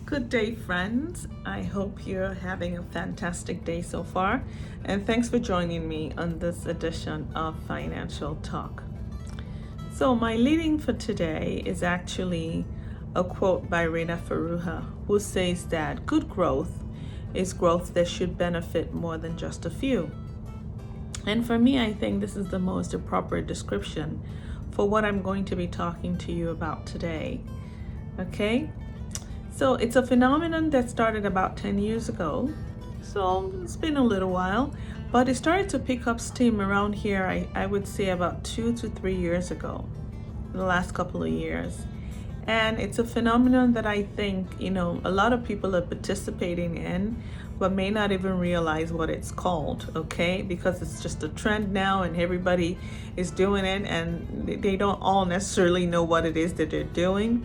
Good day, friends. I hope you're having a fantastic day so far, and thanks for joining me on this edition of Financial Talk. So, my leading for today is actually a quote by Rena Faruha, who says that good growth is growth that should benefit more than just a few. And for me, I think this is the most appropriate description for what I'm going to be talking to you about today. Okay? So it's a phenomenon that started about 10 years ago. So it's been a little while, but it started to pick up steam around here, I would say about 2 to 3 years ago, the last couple of years. And it's a phenomenon that I think, a lot of people are participating in, but may not even realize what it's called, okay? Because it's just a trend now and everybody is doing it and they don't all necessarily know what it is that they're doing.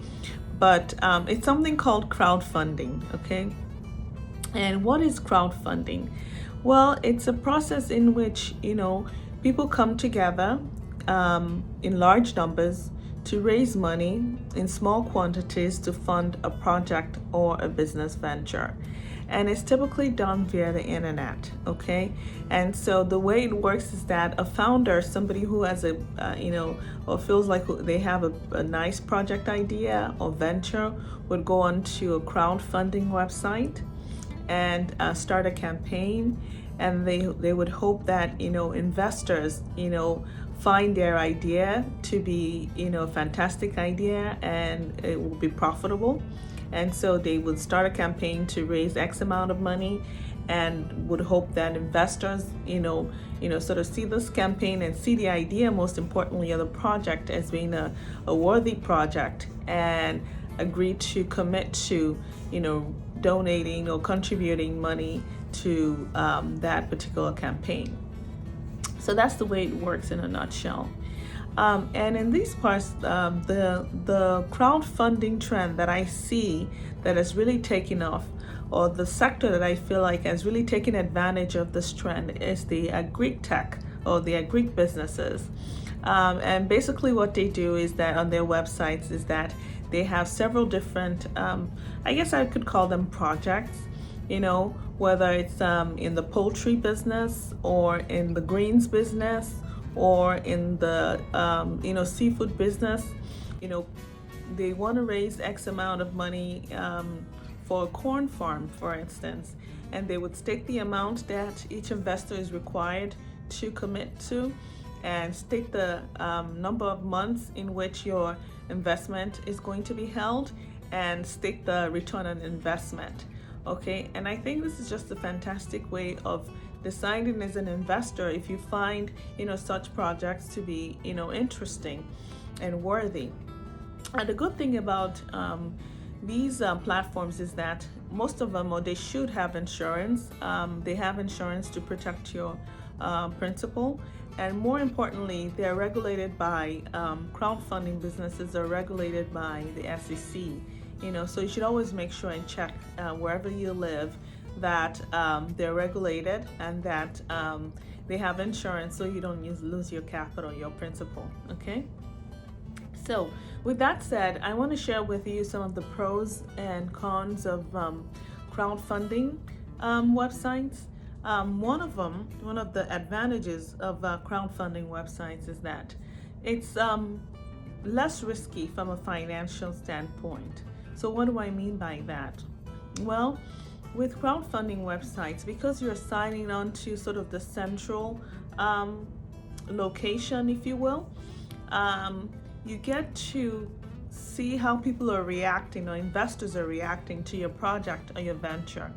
But it's something called crowdfunding, okay? And what is crowdfunding? Well, it's a process in which, people come together in large numbers to raise money in small quantities to fund a project or a business venture. And it's typically done via the internet, okay? And so the way it works is that a founder, somebody who has or feels like they have a nice project idea or venture, would go onto a crowdfunding website and start a campaign. And they would hope that, investors, find their idea to be, a fantastic idea and it will be profitable. And so they would start a campaign to raise X amount of money and would hope that investors, sort of see this campaign and see the idea, most importantly, of the project as being a worthy project and agree to commit to, donating or contributing money to that particular campaign. So that's the way it works in a nutshell. And in these parts, the crowdfunding trend that I see that has really taken off, or the sector that I feel like has really taken advantage of this trend, is the agri tech or the agri businesses. And basically what they do is that on their websites is that they have several different, I guess I could call them projects, whether it's in the poultry business or in the greens business or in the seafood business. They want to raise X amount of money for a corn farm, for instance, and they would state the amount that each investor is required to commit to and state the number of months in which your investment is going to be held and state the return on investment. Okay, and I think this is just a fantastic way of deciding as an investor if you find such projects to be interesting and worthy. And the good thing about these platforms is that most of them, or they should have insurance. They have insurance to protect your principal, and more importantly, they're regulated by crowdfunding businesses are regulated by the SEC. So you should always make sure and check wherever you live that they're regulated and that they have insurance, so you don't lose your capital, your principal. Okay. So with that said, I want to share with you some of the pros and cons of crowdfunding websites. One of the advantages of crowdfunding websites is that it's less risky from a financial standpoint. So what do I mean by that? Well, with crowdfunding websites, because you're signing on to sort of the central location, if you will, you get to see how people are reacting or investors are reacting to your project or your venture.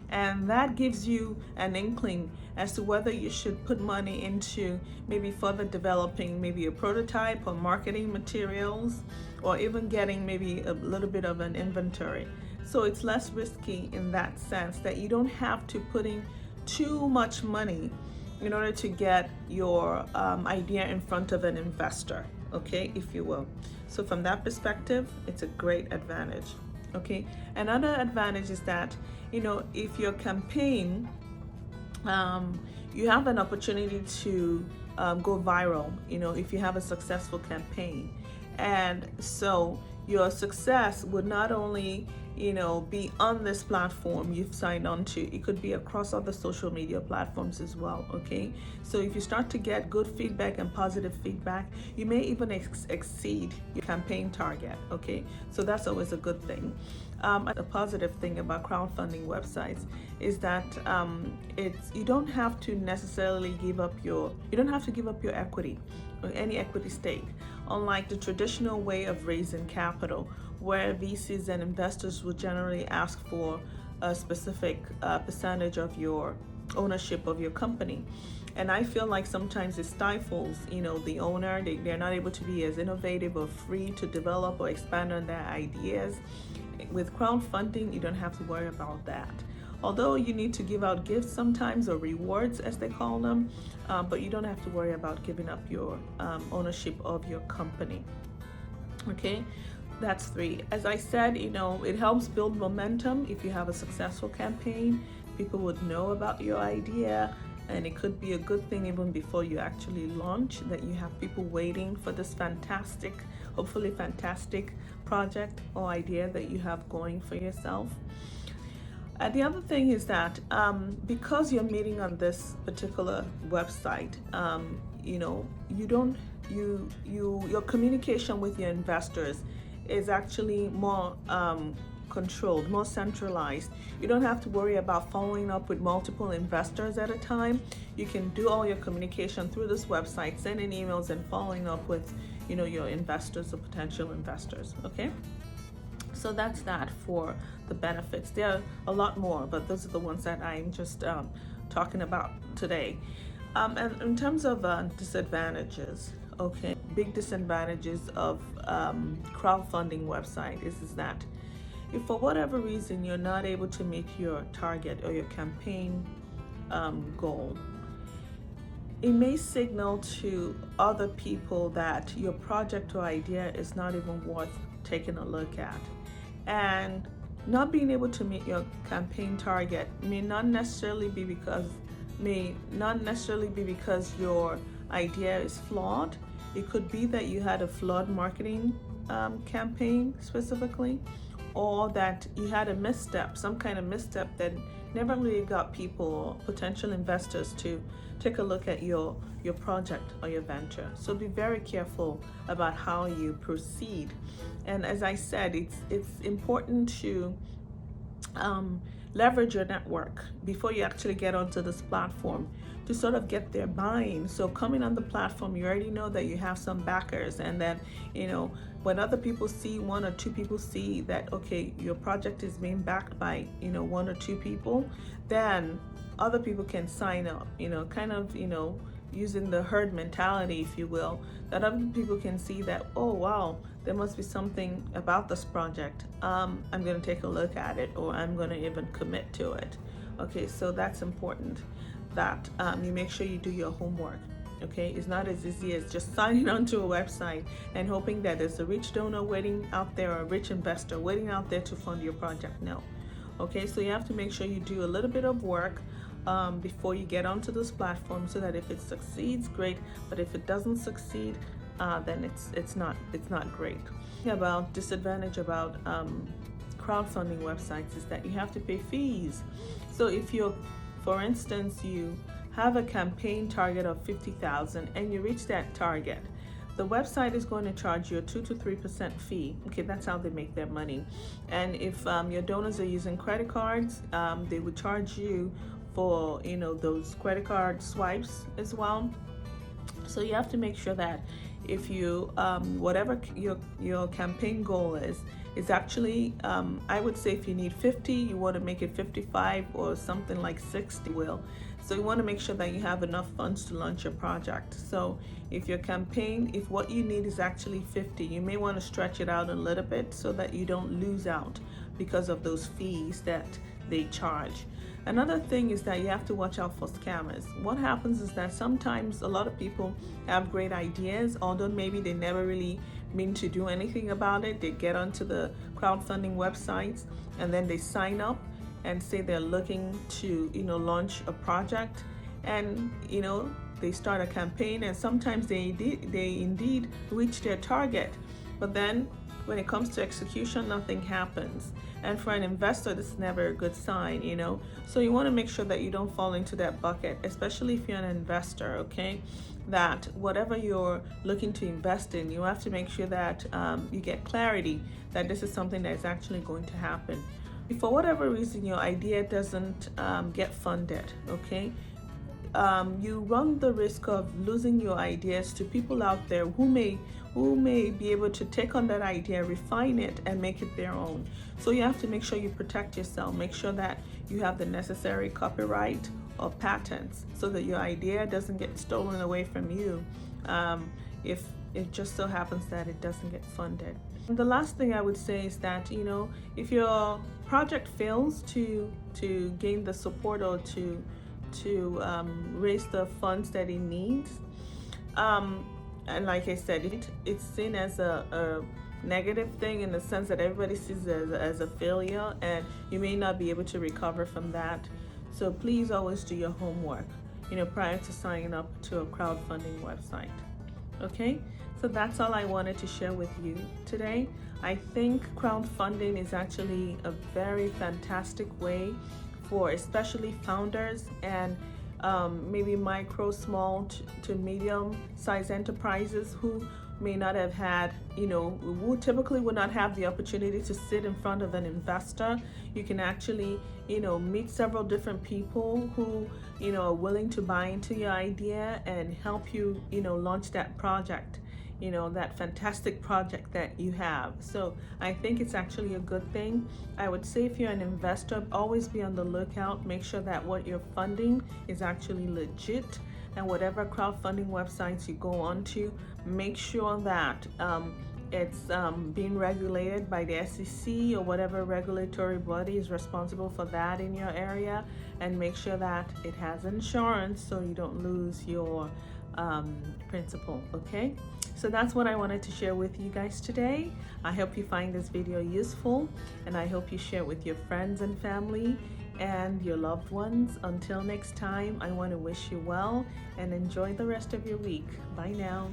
And that gives you an inkling as to whether you should put money into maybe further developing maybe a prototype or marketing materials, or even getting maybe a little bit of an inventory. So it's less risky in that sense that you don't have to put in too much money in order to get your idea in front of an investor, okay, if you will. So from that perspective, it's a great advantage. Okay, another advantage is that if your campaign, you have an opportunity to go viral, if you have a successful campaign. And so your success would not only be on this platform you've signed on to. It could be across other social media platforms as well. Okay, so if you start to get good feedback and positive feedback, you may even exceed your campaign target. Okay, so that's always a good thing. A positive thing about crowdfunding websites is that you don't have to necessarily give up your equity or any equity stake, unlike the traditional way of raising capital, where VCs and investors will generally ask for a specific percentage of your ownership of your company. And I feel like sometimes it stifles, the owner. They're not able to be as innovative or free to develop or expand on their ideas. With crowdfunding, you don't have to worry about that. Although you need to give out gifts sometimes, or rewards as they call them, but you don't have to worry about giving up your ownership of your company. Okay, that's 3. As I said, it helps build momentum. If you have a successful campaign, people would know about your idea, and it could be a good thing even before you actually launch, that you have people waiting for this hopefully fantastic project or idea that you have going for yourself. The other thing is that because you're meeting on this particular website, your communication with your investors is actually more controlled, more centralized. You don't have to worry about following up with multiple investors at a time. You can do all your communication through this website, sending emails and following up with your investors or potential investors. Okay, so that's that for the benefits. There are a lot more, but those are the ones that I'm just talking about today. And in terms of disadvantages, okay, big disadvantages of crowdfunding website is that if for whatever reason you're not able to meet your target or your campaign goal, it may signal to other people that your project or idea is not even worth taking a look at. And not being able to meet your campaign target may not necessarily be because your idea is flawed. It could be that you had a flawed marketing campaign specifically, or that you had a misstep, some kind of misstep that never really got people or potential investors to take a look at your project or your venture. So be very careful about how you proceed. And as I said, it's important to leverage your network before you actually get onto this platform to sort of get their buy-in. So coming on the platform, you already know that you have some backers, and then when other people see, 1 or 2 people see that, okay, your project is being backed by 1 or 2 people, then other people can sign up, using the herd mentality, if you will, that other people can see that, oh wow, there must be something about this project. I'm going to take a look at it, or I'm going to even commit to it. Okay, so that's important that you make sure you do your homework. Okay, it's not as easy as just signing onto a website and hoping that there's a rich donor waiting out there, or a rich investor waiting out there to fund your project. No. Okay, so you have to make sure you do a little bit of work before you get onto this platform, so that if it succeeds, great, but if it doesn't succeed, then it's not great. About disadvantage about crowdfunding websites is that you have to pay fees. So if for instance, you have a campaign target of 50,000 and you reach that target, the website is going to charge you a 2 to 3% fee. Okay, that's how they make their money. And if your donors are using credit cards, they would charge you for those credit card swipes as well. So you have to make sure that if you whatever your campaign goal is actually I would say if you need 50, you want to make it 55 or something like 60 will. So you want to make sure that you have enough funds to launch your project. So if what you need is actually 50, you may want to stretch it out a little bit so that you don't lose out because of those fees that they charge. Another thing is that you have to watch out for scammers. What happens is that sometimes a lot of people have great ideas, although maybe they never really mean to do anything about it. They get onto the crowdfunding websites and then they sign up and say they're looking to launch a project, and they start a campaign, and sometimes they indeed reach their target, but then when it comes to execution, nothing happens. And for an investor, this is never a good sign, you know. So you want to make sure that you don't fall into that bucket, especially if you're an investor, okay? That whatever you're looking to invest in, you have to make sure that you get clarity that this is something that is actually going to happen. If for whatever reason your idea doesn't get funded, okay, you run the risk of losing your ideas to people out there who may be able to take on that idea, refine it, and make it their own. So you have to make sure you protect yourself. Make sure that you have the necessary copyright or patents so that your idea doesn't get stolen away from you if it just so happens that it doesn't get funded. And the last thing I would say is that, you know, if your project fails to gain the support or to raise the funds that it needs, and like I said, it's seen as a negative thing in the sense that everybody sees it as a failure, and you may not be able to recover from that. So please always do your homework, you know, prior to signing up to a crowdfunding website. Okay, so that's all I wanted to share with you today. I think crowdfunding is actually a very fantastic way for especially founders and maybe micro, small to medium size enterprises who may not have had, you know, who typically would not have the opportunity to sit in front of an investor. You can actually, you know, meet several different people who, you know, are willing to buy into your idea and help you, you know, launch that project, you know, that fantastic project that you have. So I think it's actually a good thing. I would say if you're an investor, always be on the lookout. Make sure that what you're funding is actually legit. And whatever crowdfunding websites you go onto, make sure that it's being regulated by the SEC or whatever regulatory body is responsible for that in your area, and make sure that it has insurance so you don't lose your principal, okay? So that's what I wanted to share with you guys today. I hope you find this video useful, and I hope you share it with your friends and family and your loved ones. Until next time, I want to wish you well and enjoy the rest of your week. Bye now.